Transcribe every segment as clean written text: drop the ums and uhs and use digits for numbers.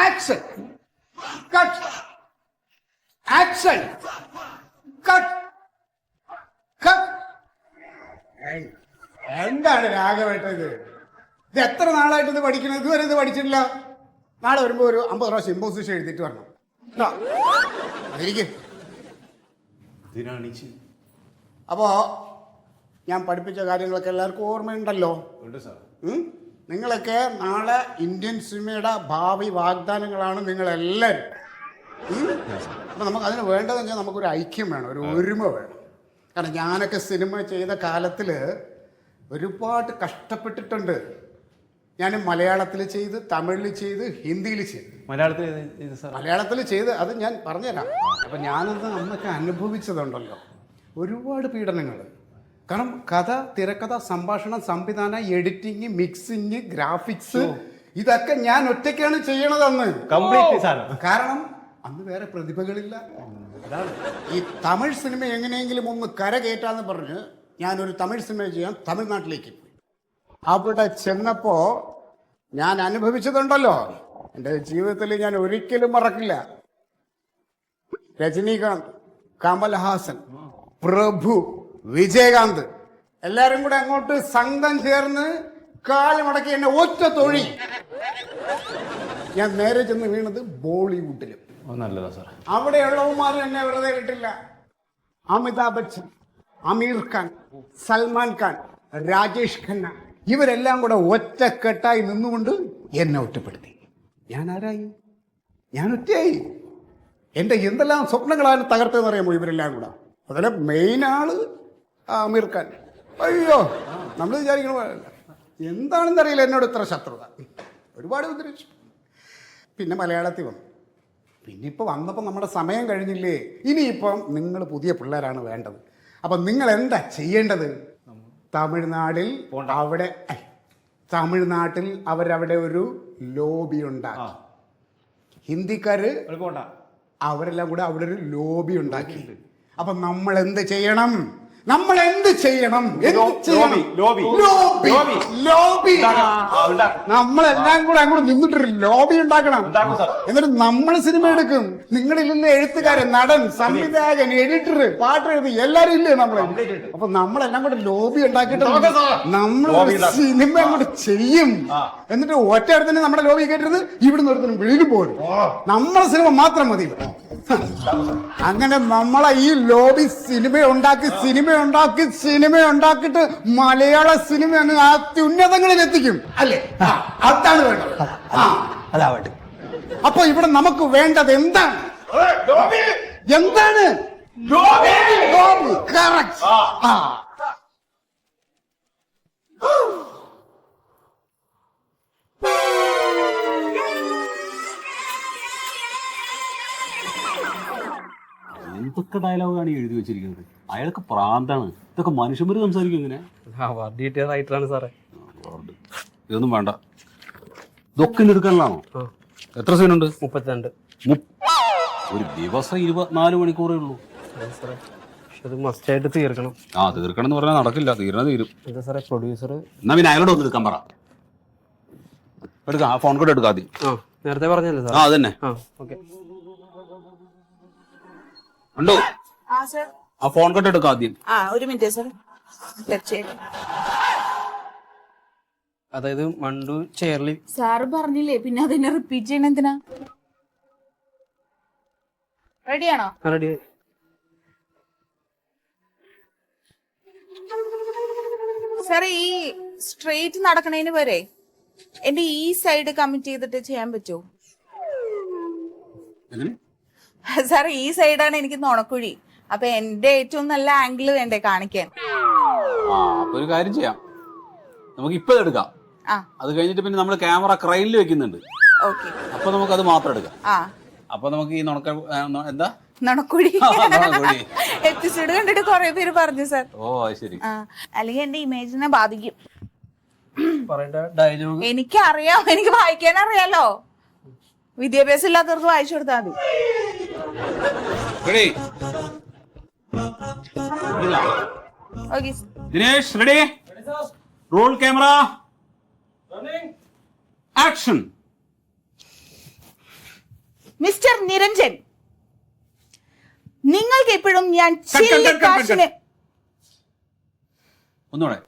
Action cut action cut cut. എന്താണ് രാഘവേട്ടത്? ഇത് എത്ര നാളായിട്ട് ഇത് പഠിക്കണം? ഇതുവരെ ഇത് പഠിച്ചിട്ടില്ല. നാളെ വരുമ്പോ ഒരു 50 പ്രാവശ്യം ഇമ്പോസിഷൻ എഴുതിയിട്ട് വരണം. അപ്പോ ഞാൻ പഠിപ്പിച്ച കാര്യങ്ങളൊക്കെ എല്ലാവർക്കും ഓർമ്മയുണ്ടല്ലോ. നിങ്ങളൊക്കെ നാളെ ഇന്ത്യൻ സിനിമയുടെ ഭാവി വാഗ്ദാനങ്ങളാണ് നിങ്ങളെല്ലാവരും. അപ്പം നമുക്ക് അതിന് വേണ്ടതെന്ന് വെച്ചാൽ നമുക്കൊരു ഐക്യം വേണം, ഒരു ഒരുമ വേണം. കാരണം ഞാനൊക്കെ സിനിമ ചെയ്ത കാലത്തിൽ ഒരുപാട് കഷ്ടപ്പെട്ടിട്ടുണ്ട്. ഞാൻ മലയാളത്തിൽ ചെയ്ത്, തമിഴിൽ ചെയ്ത്, ഹിന്ദിയിൽ ചെയ്ത്. മലയാളത്തിൽ ചെയ്ത് അത് ഞാൻ പറഞ്ഞുതരാം. അപ്പം ഞാനത് അന്നൊക്കെ അനുഭവിച്ചതുണ്ടല്ലോ ഒരുപാട് പീഡനങ്ങൾ. കാരണം കഥ, തിരക്കഥ, സംഭാഷണം, സംവിധാനം, എഡിറ്റിങ്, മിക്സിങ്, ഗ്രാഫിക്സ് ഇതൊക്കെ ഞാൻ ഒറ്റയ്ക്കാണ് ചെയ്യണതെന്ന്. കാരണം അന്ന് വേറെ പ്രതിഭകളില്ല. അതാണ് ഈ തമിഴ് സിനിമ എങ്ങനെയെങ്കിലും ഒന്ന് കരകയറ്റാന്ന് പറഞ്ഞ് ഞാനൊരു തമിഴ് സിനിമ ചെയ്യാൻ തമിഴ്നാട്ടിലേക്ക് പോയി. അവിടെ ചെന്നപ്പോ ഞാൻ അനുഭവിച്ചതുണ്ടല്ലോ, എൻ്റെ ജീവിതത്തിൽ ഞാൻ ഒരിക്കലും മറക്കില്ല. രജനീകാന്ത്, കമൽഹാസൻ, പ്രഭു, വിജയകാന്ത് എല്ലാരും കൂടെ അങ്ങോട്ട് സംഘം ചേർന്ന് കാലുമടക്കി എന്നെ ഒറ്റ തൊഴി. ഞാൻ നേരെ ചെന്ന് വീണത് ബോളിവുഡിലും. അവിടെയുള്ളവന്മാർ എന്നെ വെറുതെ കിട്ടില്ല. അമിതാഭ് ബച്ചൻ, അമീർ ഖാൻ, സൽമാൻ ഖാൻ, രാജേഷ് ഖന്ന ഇവരെല്ലാം കൂടെ ഒറ്റക്കെട്ടായി നിന്നുകൊണ്ട് എന്നെ ഒറ്റപ്പെടുത്തി. ഞാൻ ആരായി? ഞാൻ ഒറ്റയായി. എൻ്റെ എന്തെല്ലാം സ്വപ്നങ്ങളാണ് തകർത്തെന്ന് അറിയാമോ ഇവരെല്ലാം കൂടെ. അതിലെ മെയിൻ ആള് അമീർ ഖാൻ. അയ്യോ, നമ്മൾ വിചാരിക്കണ പോലെയല്ല. എന്താണെന്ന് അറിയില്ല എന്നോട് ഇത്ര ശത്രുത. ഒരുപാട് ഉപദ്രവിച്ചു. പിന്നെ മലയാളത്തിൽ വന്നു. പിന്നെ ഇപ്പോൾ വന്നപ്പോൾ നമ്മുടെ സമയം കഴിഞ്ഞില്ലേ. ഇനിയിപ്പം നിങ്ങൾ പുതിയ പിള്ളേരാണ് വേണ്ടത്. അപ്പം നിങ്ങൾ എന്താ ചെയ്യേണ്ടത്? തമിഴ്നാട്ടിൽ അവരവിടെ ഒരു ലോബി ഉണ്ടാക്കി. ഹിന്ദിക്കാര് അവരെല്ലാം കൂടെ അവിടെ ഒരു ലോബി ഉണ്ടാക്കി. അപ്പം നമ്മൾ എന്ത് ചെയ്യണം? നമ്മളെല്ലാരും കൂടെ അങ്ങോട്ട് നിന്നിട്ടൊരു ലോബി ഉണ്ടാക്കണം. എന്നിട്ട് നമ്മൾ സിനിമ എടുക്കും. നിങ്ങളിലുള്ള എഴുത്തുകാരൻ, നടൻ, സംവിധായകൻ, എഡിറ്റർ, പാട്ട് എഴുതി എല്ലാരും ഇല്ലേ നമ്മളെ. അപ്പൊ നമ്മളെല്ലാം കൂടെ ലോബി ഉണ്ടാക്കിയിട്ട് നമ്മൾ സിനിമ അങ്ങോട്ട് ചെയ്യും. എന്നിട്ട് ഒറ്റയിടത്തിന് നമ്മുടെ ലോബി കേട്ടിരുന്നത് ഇവിടുന്ന് ഒരുത്തനും വെളിയിൽ പോരും. നമ്മളെ സിനിമ മാത്രം മതി. അങ്ങനെ നമ്മളെ ഈ ലോബി സിനിമ ഉണ്ടാക്കിയിട്ട് മലയാള സിനിമ അങ്ങ് അത്യുന്നതങ്ങളിൽ എത്തിക്കും. അല്ലേ? അതാണ് വേണ്ടത്. അപ്പൊ ഇവിടെ നമുക്ക് വേണ്ടത് എന്താണ്? എന്തൊക്കെ ഡയലോഗാണ് എഴുതി വെച്ചിരിക്കുന്നത്. അയാൾക്ക് പ്രാന്താണ്. ഇതൊക്കെ മനുഷ്യന്മാര് സംസാരിക്കും ഇങ്ങനെ. ഇതൊന്നും വേണ്ട. ഇതൊക്കെ എടുക്കാനുള്ളതാണോ? എത്ര സീനുണ്ട്? 32. ഒരു ദിവസം 24 മണിക്കൂറേ ഉള്ളൂ. മസ്റ്റായിട്ട് തീർക്കണം. തീർക്കണം എന്ന് പറഞ്ഞാൽ നടക്കില്ല. തീരും. പ്രൊഡ്യൂസർ എന്നാ പിന്നെ അയാളോട് ഒന്ന് എടുക്കാൻ പറ. എടുക്കാം. ആ ഫോൺ കൂടെ എടുക്കാം ആദ്യം. നേരത്തെ പറഞ്ഞല്ലേ സാർ? അതന്നെ. ഉണ്ടോ? ആ ഫോൺ കട്ട് എടുക്കാം ആദ്യം. ഒരു മിനിറ്റ് സർ. അതായത് മണ്ടു ചെയർലി സാറ് പറഞ്ഞില്ലേ, പിന്നെ അതിനെ റിപ്പീറ്റ് ചെയ്യണ എന്തിനാ? റെഡിയാണോ? റെഡി. സാർ ഈ സ്ട്രെയിറ്റ് നടക്കണേന് വരെ എന്റെ ഈ സൈഡ് കമ്മിറ്റ് ചെയ്തിട്ട് ചെയ്യാൻ പറ്റുമോ? സാർ ഈ സൈഡാണ് എനിക്ക് നുണക്കുഴി. അപ്പൊ എന്റെ ഏറ്റവും നല്ല ആംഗിൾ വേണ്ടേ കാണിക്കാൻ? ഒരു കാര്യം ചെയ്യാം, നമുക്ക് ഇപ്പൊ എടുക്കാം. അത് കഴിഞ്ഞിട്ട് പിന്നെ നമ്മൾ ക്യാമറ ക്രൈനിൽ വെക്കുന്നുണ്ട്. അപ്പൊ നമുക്ക് അത് മാത്രം എടുക്കാം. അപ്പൊ നമുക്ക് ഈ എന്താ നുണക്കുഴി എപ്പിസോഡ് കണ്ടിട്ട് കുറെ പേര് പറഞ്ഞു സാർ. ശരി. അല്ലെങ്കിൽ എന്റെ ഇമേജിനെ ബാധിക്കും. ഡയലോഗ് എനിക്കറിയാം, എനിക്ക് വായിക്കാൻ അറിയാലോ. വിദ്യാഭ്യാസം ഇല്ലാത്തവർക്ക് വായിച്ചു കൊടുത്താൽ മതി. Dinesh ready? Roll camera action. Mister Niranjan, നിങ്ങൾക്ക് എപ്പോഴും ഞാൻ ചില്ലിക്കാശിന് ഒന്നുകൂടെ.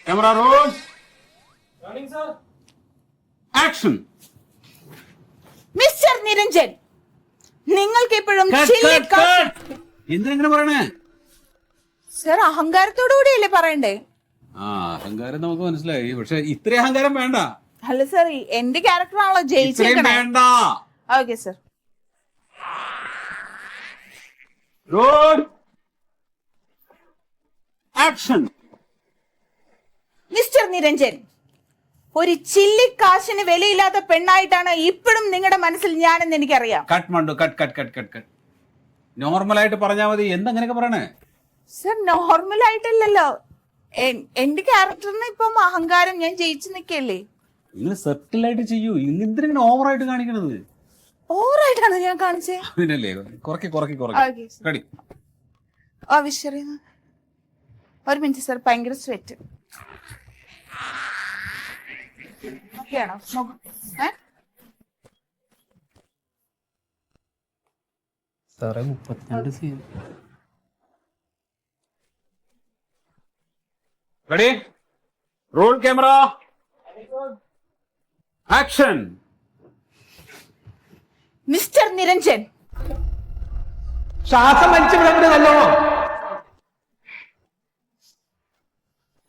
Camera roll action. Mister Niranjan, നിങ്ങൾക്ക് എപ്പോഴും എന്തിനെങ്ങനെ പറയണേ? സർ അഹങ്കാരത്തോടു കൂടിയല്ലേ പറയണ്ടേ? ആ, അഹങ്കാരം നമുക്ക് മനസ്സിലായി, പക്ഷെ ഇത്രയും അഹങ്കാരം വേണ്ട. അല്ല സർ, എന്റെ ക്യാരക്ടറാണല്ലോ ഇത്രയും ജയിച്ചേക്കണേ. വേണ്ട. Okay sir. Roll action. Mister Niranjan, ഒരു ചില്ലിക്കാശിന് വിലയില്ലാത്ത പെണ്ണായിട്ടാണ് ഇപ്പോഴും നിങ്ങളുടെ മനസ്സിൽ ഞാനെന്ന് എനിക്കറിയാം. കട്ട് മണ്ടു, cut cut cut cut cut. നോർമലായിട്ട് പറഞ്ഞാൽ മതി. എന്തെങ്ങനെയൊക്കെ പറയണേ? സർ നോർമൽ ആയിട്ടല്ലല്ലോ, എന്റെ ക്യാരക്ടറിന് ഇപ്പം അഹങ്കാരം, ഞാൻ ജയിച്ചു നിക്കല്ലേ. നിങ്ങൾ സെറ്റിലായിട്ട് ചെയ്യൂ. എന്തിനാണ് ഓവറായിട്ട് കാണിക്കണത്? ഓവറായിട്ടാണ് ഞാൻ കാണിച്ചേ. അതിനല്ലേ കുറക്കി കുറക്കി Okay, കുറക്കി. sir. റെഡി. ഒരു മിനിറ്റ് സർ, ഭയങ്കര സ്വെറ്റ്. ഓക്കെയാണോ? സാറേ 32 scene. Ready. Roll camera action. Mister Niranjan, ശ്വാസം വലിച്ചു വിടരുത് നല്ലോണം.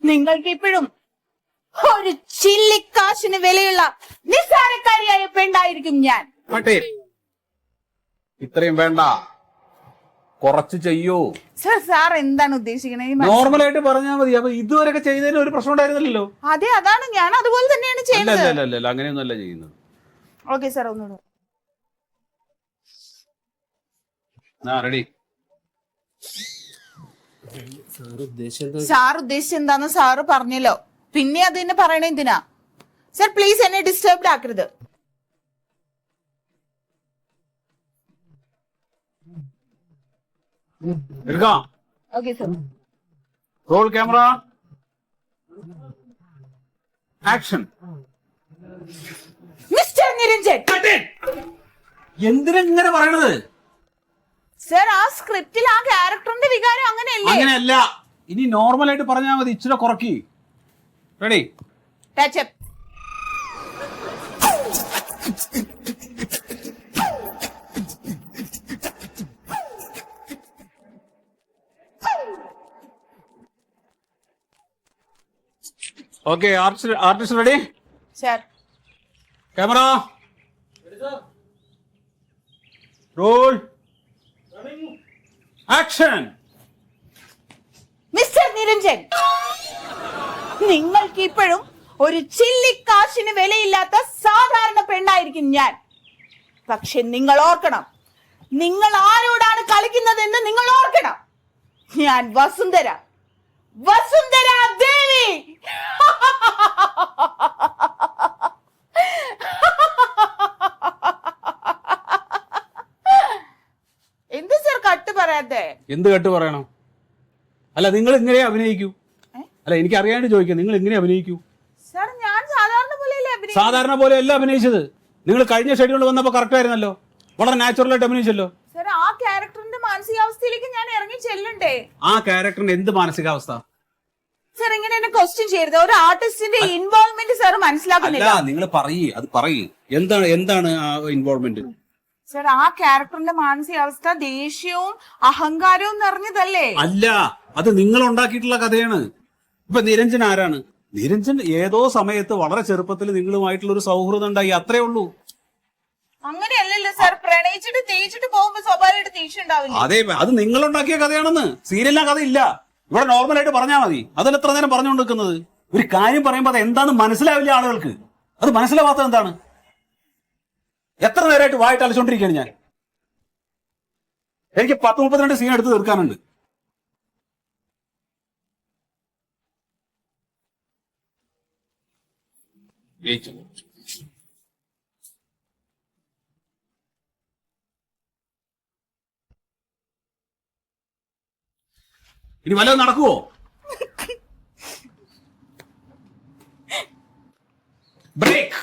നിങ്ങൾക്ക് ഇപ്പോഴും ഒരു ചില്ലിക്കാശിന് വിലയുള്ള നിസ്സാരക്കാരിയായ പെണ്ണായിരിക്കും ഞാൻ. ഇത്രയും വേണ്ട, കുറച്ച് ചെയ്യൂ. സർ സാർ എന്താണ് ഉദ്ദേശിക്കുന്നത്? നോർമലായിട്ട് പറഞ്ഞാൽ മതി. അപ്പൊ ഇതുവരെയൊക്കെ ചെയ്തതിന് ഒരു പ്രശ്നം ഉണ്ടായിരുന്നില്ലല്ലോ. അതെ, അതാണ് ഞാൻ അതുപോലെ തന്നെയാണ് അല്ല ചെയ്യുന്നത്. അല്ല അല്ല, അങ്ങനെയൊന്നും അല്ല ചെയ്യുന്നത്. ഓക്കെ സാർ, ഒന്നുകൂടെ. റെഡി. സാർ ഉദ്ദേശിച്ചത് എന്താന്ന് സാറ് പറഞ്ഞല്ലോ, പിന്നെ അത് തന്നെ പറയണ എന്തിനാ? സർ പ്ലീസ് എന്നെ ഡിസ്റ്റർബ്ഡ് ആക്കരുത്. എടുക്കാം. Okay sir. Roll camera action. Mister Niranjan, എന്തിനെങ്ങനെ പറയണത്? സർ ആ സ്ക്രിപ്റ്റിൽ ആ ക്യാരക്ടറിന്റെ വികാരം അങ്ങനെയല്ലേ? അങ്ങനെയല്ല, ഇനി നോർമലായിട്ട് പറഞ്ഞാൽ മതി. ഇച്ചിരി കുറക്കി. Ready. Touch up. Okay, artist ready. Sir camera roll action. Mister Niranjan, നിങ്ങൾക്ക് ഇപ്പോഴും ഒരു ചില്ലിക്കാശിന് വിലയില്ലാത്ത സാധാരണ പെണ്ണായിരിക്കും ഞാൻ. പക്ഷെ നിങ്ങൾ ഓർക്കണം, നിങ്ങൾ ആരോടാണ് കളിക്കുന്നതെന്ന് നിങ്ങൾ ഓർക്കണം. ഞാൻ വസുന്ധര, വസുന്ധര ദേവി. എന്ത് സർ കട്ട് പറയാത്തെ? എന്ത് കട്ട് പറയണം? അല്ല, നിങ്ങൾ ഇങ്ങനെ അഭിനയിക്കൂ. അല്ല, എനിക്ക് അറിയാണ്ട് ചോദിക്കാം, നിങ്ങൾ എങ്ങനെ അഭിനയിക്കൂ? സർ ഞാൻ സാധാരണ പോലെയല്ലേ അഭിനയിക്കുന്നത്? സാധാരണ പോലെ അല്ല അഭിനയിച്ചത്. നിങ്ങൾ കഴിഞ്ഞ ഷെഡ്യൂൾ വന്നപ്പോൾ കറക്റ്റ് ആയിരുന്നല്ലോ, വളരെ നാച്ചുറലായിട്ട് അഭിനയിച്ചല്ലോ. സർ ആ ക്യാരക്ടറിന്റെ മാനസികാവസ്ഥയിലേക്ക് ഞാൻ ഇറങ്ങി ചെല്ലണ്ടേ? ആ ക്യാരക്ടറിന് എന്ത് മാനസികാവസ്ഥ? സർ ഇങ്ങനെ എന്നെ ക്വസ്റ്റ്യൻ ചെയ്യരുത്. ഒരു ആർട്ടിസ്റ്റിന്റെ ഇൻവോൾവ്മെന്റ് സർ മനസ്സിലാക്കുന്നില്ല. അല്ല, നിങ്ങൾ പറയൂ. എന്താണ് ആ ഇൻവോൾവ്മെന്റ്? സർ ആ ക്യാരക്ടറിന്റെ മാനസികാവസ്ഥ ദേഷ്യവും അഹങ്കാരവും നിറഞ്ഞതല്ലേ? അല്ല, അത് നിങ്ങൾ ഉണ്ടാക്കിയിട്ടുള്ള കഥയാണ്. ഇപ്പൊ നിരഞ്ജൻ ആരാണ്? നിരഞ്ജൻ ഏതോ സമയത്ത് വളരെ ചെറുപ്പത്തിൽ നിങ്ങളുമായിട്ടുള്ള ഒരു സൗഹൃദം ഉണ്ടായി, അത്രേ ഉള്ളൂ. അങ്ങനെയല്ലല്ലോ സർ, പ്രണയിച്ചിട്ട് തേച്ചിട്ട് പോകുമ്പോ സ്വാഭാവികമായിട്ട് ദേഷ്യം ഉണ്ടാവില്ല. അതെ, അത് നിങ്ങൾ ഉണ്ടാക്കിയ കഥയാണെന്ന്. സീരിയലിലെ കഥ ഇല്ല. ഇവിടെ നോർമലായിട്ട് പറഞ്ഞാൽ മതി. അതിൽ എത്ര നേരം പറഞ്ഞുകൊണ്ട് നിൽക്കുന്നത്? ഒരു കാര്യം പറയുമ്പോൾ അത് എന്താണെന്ന് മനസ്സിലാവില്ല ആളുകൾക്ക്. അത് മനസ്സിലാവാത്തത് എന്താണ്? എത്ര നേരമായിട്ട് വായിട്ട് അലച്ചോണ്ടിരിക്കുകയാണ് ഞാൻ. എനിക്ക് 10-32 സീൻ എടുത്ത് തീർക്കാനുണ്ട്. ഇനി വല്ലതും നടക്കുവോ? ബ്രേക്ക്.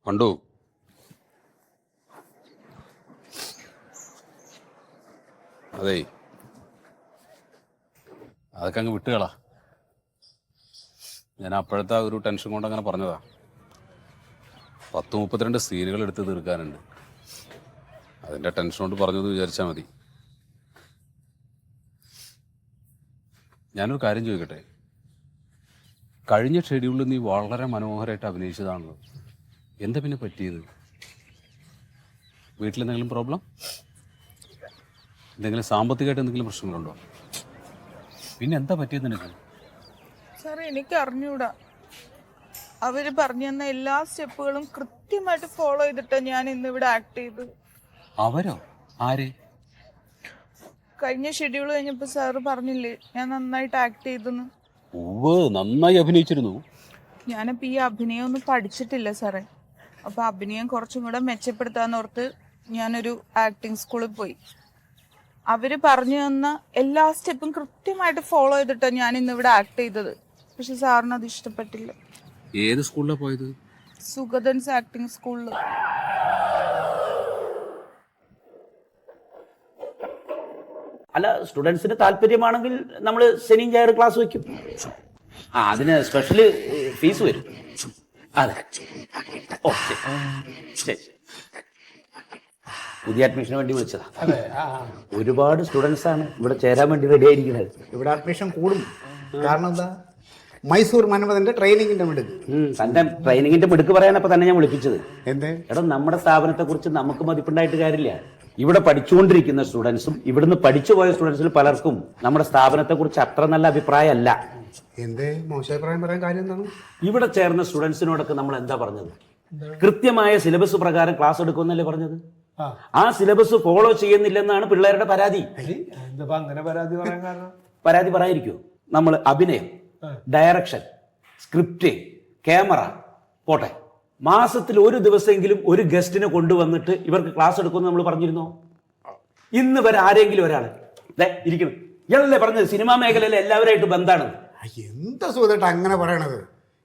കണ്ടു. അതേ, അതൊക്കെ അങ്ങ് വിട്ടുകളാ. ഞാൻ അപ്പോഴത്തെ ഒരു ടെൻഷൻ കൊണ്ട് അങ്ങനെ പറഞ്ഞതാ. 10-32 സീനുകൾ എടുത്ത് തീർക്കാനുണ്ട്. അതിൻ്റെ ടെൻഷൻ കൊണ്ട് പറഞ്ഞത് വിചാരിച്ചാൽ മതി. ഞാനൊരു കാര്യം ചോദിക്കട്ടെ, കഴിഞ്ഞ ഷെഡ്യൂളിൽ നീ വളരെ മനോഹരമായിട്ട് അഭിനയിച്ചതാണല്ലോ. എന്താ പിന്നെ പറ്റിയത്? വീട്ടിലെന്തെങ്കിലും പ്രോബ്ലം? എന്തെങ്കിലും സാമ്പത്തികമായിട്ട് എന്തെങ്കിലും പ്രശ്നങ്ങളുണ്ടോ? പിന്നെ എന്താ പറ്റിയത് നിനക്ക്? സാറേ എനിക്ക് അറിഞ്ഞൂടാ. അവര് പറഞ്ഞു തന്ന എല്ലാ സ്റ്റെപ്പുകളും കൃത്യമായിട്ട് ഫോളോ ചെയ്തിട്ടാ ഞാൻ ഇന്ന് ഇവിടെ ആക്ട് ചെയ്തു. അവരോ? ആര്? കഴിഞ്ഞ ഷെഡ്യൂൾ കഴിഞ്ഞപ്പോ സാറ് പറഞ്ഞില്ലേ ഞാൻ നന്നായിട്ട് ആക്ട് ചെയ്തെന്ന്. ഉവ്വ്, നന്നായി അഭിനയിച്ചിരുന്നു. ഞാനിപ്പോ ഈ അഭിനയം ഒന്നും പഠിച്ചിട്ടില്ല സാറേ. അപ്പൊ അഭിനയം കുറച്ചും കൂടെ മെച്ചപ്പെടുത്താന്നോർത്ത് ഞാനൊരു ആക്ടിങ് സ്കൂളിൽ പോയി. അവര് പറഞ്ഞു തന്ന എല്ലാ സ്റ്റെപ്പും കൃത്യമായിട്ട് ഫോളോ ചെയ്തിട്ടാ ഞാൻ ഇന്ന് ഇവിടെ ആക്ട് ചെയ്തത്. പക്ഷെ സാറിന് അത് ഇഷ്ടപ്പെട്ടില്ല. ഏത് സ്കൂളിലാണ് പോയത്? സുഗതൻസ് ആക്ടിങ് സ്കൂളിൽ. അല്ല, സ്റ്റുഡൻസിന് താല്പര്യമാണെങ്കിൽ നമ്മൾ ശനിയും ഞായർ ക്ലാസ് വയ്ക്കും. അതിന് സ്പെഷ്യൽ ഫീസ് വരും. അതെ, ഓ ശരി. പുതിയ അഡ്മിഷന് വേണ്ടി വിളിച്ചതാ. ഒരുപാട് സ്റ്റുഡൻസ് ആണ് ഇവിടെ ചേരാൻ വേണ്ടി റെഡി ആയിരിക്കുന്നത്. ഇവിടെ അഡ്മിഷൻ കൂടും. കാരണം എന്താ? മൈസൂർ മന്മഥന്റെ ട്രെയിനിങ്ങിന്റെ മിടുക്ക്. തന്റെ ട്രെയിനിങ്ങിന്റെ മിടുക്ക് പറയാനപ്പോ തന്നെ ഞാൻ വിളിപ്പിച്ചത്. എന്തേ? എടാ, നമ്മുടെ സ്ഥാപനത്തെ കുറിച്ച് നമുക്ക് മതിപ്പുണ്ടായിട്ട് കാര്യമില്ല. ഇവിടെ പഠിച്ചുകൊണ്ടിരിക്കുന്ന സ്റ്റുഡൻസും ഇവിടുന്ന് പഠിച്ചു പോയ സ്റ്റുഡൻസിൽ പലർക്കും നമ്മുടെ സ്ഥാപനത്തെ കുറിച്ച് അത്ര നല്ല അഭിപ്രായമല്ല. എന്തേ മോശാഭിപ്രായം പറയാൻ കാര്യം എന്താണ്? ഇവിടെ ചേർന്ന സ്റ്റുഡൻസിനോടൊക്കെ നമ്മൾ എന്താ പറഞ്ഞത്? കൃത്യമായ സിലബസ് പ്രകാരം ക്ലാസ് എടുക്കുമെന്നല്ലേ പറഞ്ഞത്? ആ സിലബസ് ഫോളോ ചെയ്യുന്നില്ലെന്നാണ് പിള്ളേരുടെ പരാതി. പരാതി പറയാതിരിക്കോ? നമ്മൾ അഭിനയം, ഡയറക്ഷൻ, സ്ക്രിപ്റ്റ്, ക്യാമറ പോട്ടെ, മാസത്തിൽ ഒരു ദിവസമെങ്കിലും ഒരു ഗസ്റ്റിനെ കൊണ്ടുവന്നിട്ട് ഇവർക്ക് ക്ലാസ് എടുക്കുമെന്ന് നമ്മൾ പറഞ്ഞിരുന്നോ? ഇന്ന് വരെ ആരെങ്കിലും ഒരാൾ ഇരിക്കണം ഇയാളല്ലേ പറഞ്ഞത് സിനിമാ മേഖലയിലെ എല്ലാവരായിട്ട് ബന്ധാണെന്ന്? എന്താ സുഖമായിട്ട് അങ്ങനെ പറയണത്?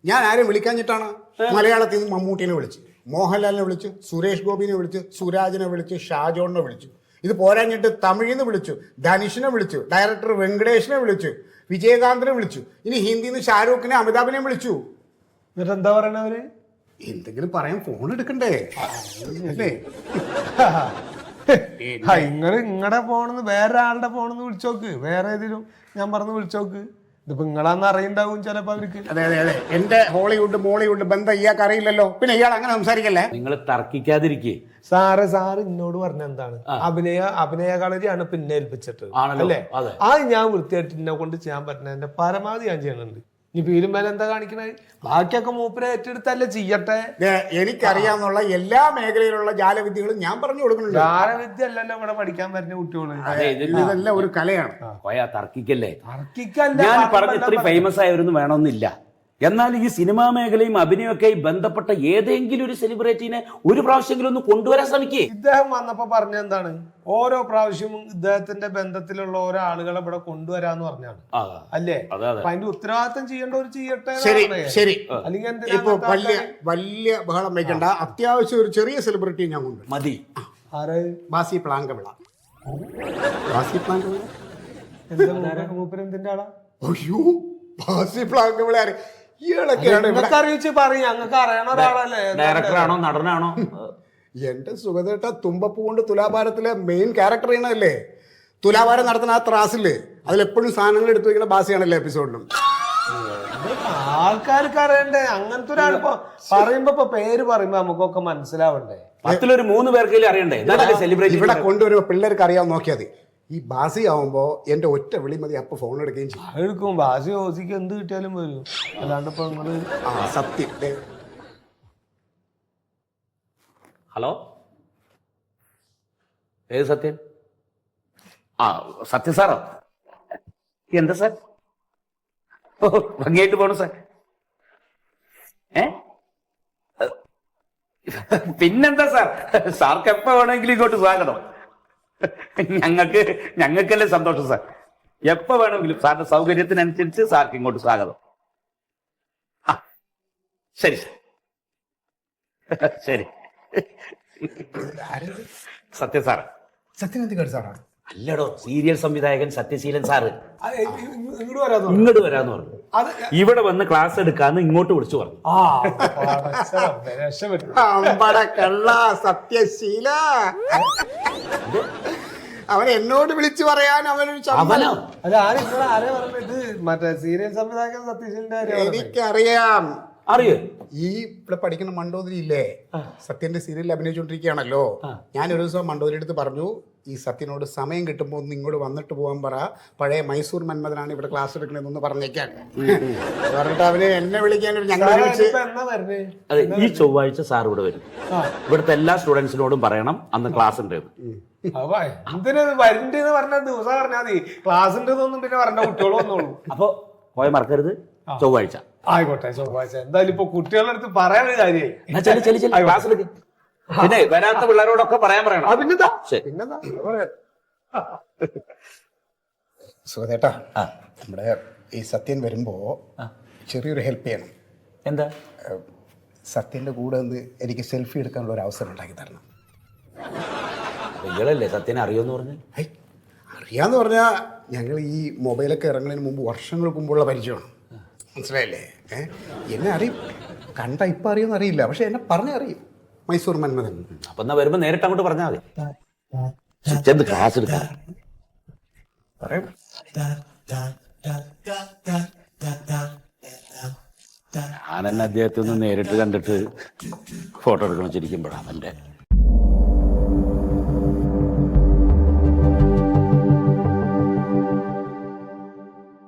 ഞാൻ ആരും വിളിക്കാഞ്ഞിട്ടാണ്. മലയാളത്തിൽ നിന്ന് മമ്മൂട്ടിനെ വിളിച്ച്, മോഹൻലാലിനെ വിളിച്ചു, സുരേഷ് ഗോപിനെ വിളിച്ചു, സുരാജിനെ വിളിച്ചു, ഷാജോണിനെ വിളിച്ചു. ഇത് പോരാഞ്ഞിട്ട് തമിഴിൽ നിന്ന് വിളിച്ചു, ധനുഷിനെ വിളിച്ചു, ഡയറക്ടർ വെങ്കടേഷിനെ വിളിച്ചു, വിജയകാന്തിനെ വിളിച്ചു, ഇനി ഹിന്ദിയിൽ നിന്ന് ഷാരൂഖിനെ, അമിതാഭിനെ വിളിച്ചു. എന്നിട്ട് എന്താ പറയണവര്? എന്തെങ്കിലും പറയാൻ ഫോൺ എടുക്കണ്ടേ അല്ലേ? നിങ്ങളുടെ ഫോണെന്ന് വേറെ ആളുടെ ഫോണെന്ന് വിളിച്ചോക്ക്. വേറെ ഏതെങ്കിലും ഞാൻ പറഞ്ഞ് വിളിച്ചോക്ക്. ഇതിപ്പോ നിങ്ങളാന്ന് അറിയണ്ടാവും ചിലപ്പോ അവർക്ക്. അതെ അതെ അതെ, എന്റെ ഹോളിവുഡ് മോളിവുഡ് ബന്ധം ഇയാൾക്ക് അറിയില്ലല്ലോ. പിന്നെ ഇയാൾ അങ്ങനെ സംസാരിക്കല്ലേ? നിങ്ങൾ തർക്കിക്കാതിരിക്കേ. സാറ് ഇന്നോട് പറഞ്ഞ എന്താണ്? അഭിനയ കളരിയാണ് പിന്നെ ഏൽപ്പിച്ചിട്ട് അല്ലേ? അത് ഞാൻ വൃത്തിയായിട്ട് എന്നെ കൊണ്ട് ചെയ്യാൻ പറ്റുന്നതിന്റെ പരമാവധി ഞാൻ ചെയ്യണുണ്ട്. ഇനി പേരും മേലെ എന്താ കാണിക്കണേ? ബാക്കിയൊക്കെ മൂപ്പരെ ഏറ്റെടുത്തല്ലേ ചെയ്യട്ടെ. എനിക്കറിയാവുന്ന എല്ലാ മേഖലയിലുള്ള ജാലവിദ്യകളും ഞാൻ പറഞ്ഞു കൊടുക്കുന്നുണ്ട്. ജാലവിദ്യ അല്ലല്ലോ ഇവിടെ പഠിക്കാൻ വരുന്ന കുട്ടികള്. ഇതെല്ലാം ഒരു കലയാണ്. തർക്കിക്കല്ലേ? തർക്കിക്കല്ല. ഞാൻ പറഞ്ഞ ഇത്രയും ഫേമസ് ആയവരൊന്നും വേണമെന്നില്ല. എന്നാൽ ഈ സിനിമാ മേഖലയും അഭിനയൊക്കെ ബന്ധപ്പെട്ട ഏതെങ്കിലും ഒരു സെലിബ്രിറ്റീനെ ഒരു പ്രാവശ്യമെങ്കിലും ഒന്ന് കൊണ്ടുവരാൻ ശ്രമിക്കേ. ഇദ്ദേഹം വന്നപ്പോ പറഞ്ഞ എന്താണ്? ഓരോ പ്രാവശ്യവും ഇദ്ദേഹത്തിന്റെ ബന്ധത്തിലുള്ള ഓരോ ആളുകളെ ഇവിടെ കൊണ്ടുവരാന്ന് പറഞ്ഞാണ് അല്ലേ? അതിന്റെ ഉത്തരവാദിത്തം ചെയ്യേണ്ടവർ ചെയ്യട്ടെ. ശരി, അല്ലെങ്കിൽ ഇപ്പൊ വലിയ ബഹളം വയ്ക്കണ്ട. അത്യാവശ്യം ഒരു ചെറിയ സെലിബ്രിറ്റി ഞാൻ കൊണ്ട് മതി. ആര്? ബാസി പ്ലാങ്കവിള. ബാസി പ്ലാങ്കവിള മൂപ്പരെന്തിന്റെ ആളാ? അയ്യോ, ബാസി പ്ലാങ്കവിള ആര്? ഇയാളൊക്കെയാണ് അറിയിച്ച് പറയും. ഞങ്ങൾക്ക് അറിയണ ഒരാളല്ലേ? ഡയറക്ടറാണോ നടനാണോ? എന്റെ സുഖതേട്ട തുമ്പപ്പൂ കൊണ്ട് തുലാഭാരത്തിലെ മെയിൻ ക്യാരക്ടർ ചെയ്യണതല്ലേ? തുലാഭാരം നടത്തുന്ന ആ ത്രാസില് അതിലെപ്പോഴും സാധനങ്ങൾ എടുത്തു വയ്ക്കുന്ന ബാസിയാണല്ലേ എപ്പിസോഡിലും. ആൾക്കാർക്ക് അറിയണ്ടേ? അങ്ങനത്തെ ഒരാളിപ്പോ പറയുമ്പോ പേര് പറയുമ്പോ നമുക്കൊക്കെ മനസ്സിലാവണ്ടേ? 10-3 പേർക്കെങ്കിലും അറിയണ്ടേ? ഇവിടെ കൊണ്ടുവരുമ്പോ പിള്ളേർക്ക് അറിയാൻ നോക്കിയാൽ മതി. ഈ ബാസി ആവുമ്പോ എന്റെ ഒറ്റ വിളി മതി, അപ്പൊ ഫോൺ എടുക്കുകയും ചെയ്യും. എടുക്കും. ബാസി ഓസിക്ക് എന്ത് കിട്ടിയാലും വരും. അല്ലാണ്ട് ഇപ്പൊ നിങ്ങള് സത്യം. ഹലോ, ഏത് സത്യൻ? സത്യ സാറോ? എന്താ സാർ? ഓ, ഭംഗിയായിട്ട് പോണു സാർ. പിന്നെന്താ സാർ, സാർക്ക് എപ്പോ വേണമെങ്കിലും ഇങ്ങോട്ട് സ്വാഗതം. ഞങ്ങൾക്കല്ലേ സന്തോഷം സാർ. എപ്പോ വേണമെങ്കിലും സാറിന്റെ സൗകര്യത്തിനനുസരിച്ച് സാർക്ക് ഇങ്ങോട്ട് സ്വാഗതം. ആ ശരി സാർ, ശരി. സത്യ സാറ്. സത്യനന്ദിക്കാട് സാറാണ്. അല്ലടോ, സീരിയൽ സംവിധായകൻ സത്യശീലൻ സാറ് ഇങ്ങോട്ട് വരാതെ ഇങ്ങോട്ട് വരാന്ന് പറഞ്ഞു. അത് ഇവിടെ വന്ന് ക്ലാസ് എടുക്കാന്ന് ഇങ്ങോട്ട് വിളിച്ചു പറഞ്ഞു. രക്ഷപ്പെട്ടു. അമ്പട കള്ള സത്യശീല. അവൻ എന്നോട് വിളിച്ചു പറയാൻ അവനൊരു അവനോ? അത് ആരെ പറഞ്ഞത്? മറ്റേ സീരിയൽ സംവിധായകൻ സത്യശീലിന്റെ കാര്യം. എനിക്കറിയാം. അറിയോ? ഈ ഇവിടെ പഠിക്കുന്ന മണ്ടോദരി ഇല്ലേ, സത്യന്റെ സീരിയലിൽ അഭിനയിച്ചുകൊണ്ടിരിക്കുകയാണല്ലോ. ഞാൻ ഒരു ദിവസം മണ്ടോദരി അടുത്ത് പറഞ്ഞു, ഈ സത്യനോട് സമയം കിട്ടുമ്പോൾ ഒന്ന് ഇങ്ങോട്ട് വന്നിട്ട് പോകാൻ പറ, പഴയ മൈസൂർ മന്മഥനാണ് ഇവിടെ ക്ലാസ് എടുക്കണമെന്ന് പറഞ്ഞേക്കാൻ. പറഞ്ഞിട്ട് അവന് എന്നെ വിളിക്കാൻ ഞങ്ങൾ എന്നാ വരുന്നേ? അതെ, ഈ ചൊവ്വാഴ്ച സാർ ഇവിടെ വരും. ഇവിടുത്തെ എല്ലാ സ്റ്റുഡൻസിനോടും പറയണം അന്ന് ക്ലാസ് ഉണ്ട്. എന്തിനത് വരണ്ടെന്ന് പറഞ്ഞ ദിവസം പറഞ്ഞാൽ മതി. ക്ലാസ് ഉണ്ടെന്നൊന്നും പിന്നെ പറഞ്ഞ കുട്ടികൾ വന്നോളൂ. അപ്പൊ പോയ മറക്കരുത്, ചൊവ്വാഴ്ച. ആയിക്കോട്ടെ, ചൊവ്വാഴ്ച. എന്തായാലും ഇപ്പൊ കുട്ടികളുടെ അടുത്ത് പറയാനൊരു കാര്യമായി. ക്ലാസ് എടുക്ക്. പിന്നെ വരാത്ത പിള്ളേരോടൊക്കെ പറയാൻ പറയണം. പിന്നെന്താ ശരി. പിന്നെന്താ സുഖേട്ടാ, നമ്മുടെ ഈ സത്യൻ വരുമ്പോ ചെറിയൊരു ഹെൽപ്പ് ചെയ്യണം. എന്താ? സത്യന്റെ കൂടെ നിന്ന് എനിക്ക് സെൽഫി എടുക്കാനുള്ള ഒരു അവസരം ഉണ്ടാക്കി തരണം. നിങ്ങളല്ലേ സത്യനെ അറിയോന്ന് പറഞ്ഞു? അറിയാന്ന് പറഞ്ഞാൽ ഞങ്ങൾ ഈ മൊബൈലൊക്കെ ഇറങ്ങുന്നതിന് മുമ്പ് വർഷങ്ങൾക്ക് മുമ്പുള്ള പരിചയമാണ്. മനസ്സിലായില്ലേ? എന്നെ അറിയും, കണ്ട ഇപ്പം അറിയുമെന്ന് അറിയില്ല, പക്ഷെ എന്നെ പറഞ്ഞറിയും. മൈസൂർ മന്മഥൻ. അപ്പൊ എന്നാ വരുമ്പോ നേരിട്ട് അങ്ങോട്ട് പറഞ്ഞാൽ മതി. ചെന്ന് ക്ലാസ് എടുക്കാം. പറയാം. ഞാനെന്നെ അദ്ദേഹത്തെ ഒന്ന് നേരിട്ട് കണ്ടിട്ട് ഫോട്ടോ എടുക്കണം വെച്ചിരിക്കുമ്പോഴാണ് എൻ്റെ